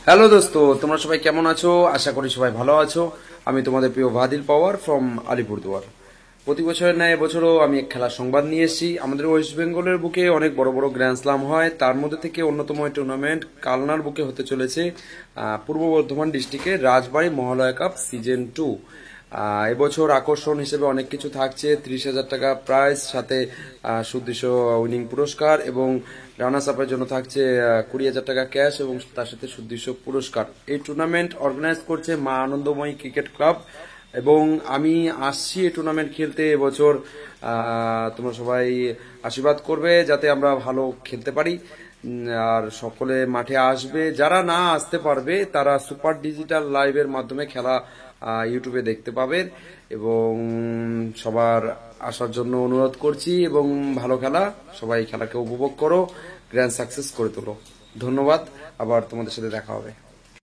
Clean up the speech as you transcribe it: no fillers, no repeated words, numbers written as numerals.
Hello দোস্ত, তোমরা সবাই কেমন আছো? আশা করি সবাই ভালো আছো। আমি তোমাদের প্রিয় ভাদিল পাওয়ার ফ্রম আলিপুরদুয়ার। প্রতি বছরের ন্যায় এবছরও আমি এক খেলার সংবাদ নিয়ে এসেছি। আমাদের ওয়েস্ট বেঙ্গলের বুকে অনেক বড় বড় গ্র্যান্ড স্লাম হয়, তার মধ্যে থেকে অন্যতম টুর্নামেন্ট কালনার বুকে হতে চলেছে পূর্ব বর্ধমান ডিস্ট্রিক্টের রাজবাড়ী মহালয়া কাপ সিজন 2। এবছর আকর্ষণ হিসেবে অনেক কিছু থাকছে। 30,000 টাকা প্রাইজ, সাথে সুদৃশ্য উইনিং পুরস্কার, এবং রানার্স আপের জন্য থাকছে 20,000 টাকা ক্যাশ এবং তার সাথে সুদৃশ্য পুরস্কার। এই টুর্নামেন্ট অর্গানাইজ করছে মা আনন্দময়ী ক্রিকেট ক্লাব, এবং আমি আসছি এই টুর্নামেন্ট খেলতে এবছর। তোমরা সবাই আশীর্বাদ করবে যাতে আমরা ভালো খেলতে পারি। আর সকলে মাঠে আসবে। যারা না আসতে পারবে তারা সুপার ডিজিটাল লাইভের মাধ্যমে খেলা ইউটিউবে দেখতে পাবেন, এবং সবার আসার জন্য অনুরোধ করছি। এবং ভালো খেলা, সবাই খেলাকে উপভোগ করো, গ্র্যান্ড সাকসেস করে তোলো। ধন্যবাদ, আবার তোমাদের সাথে দেখা হবে।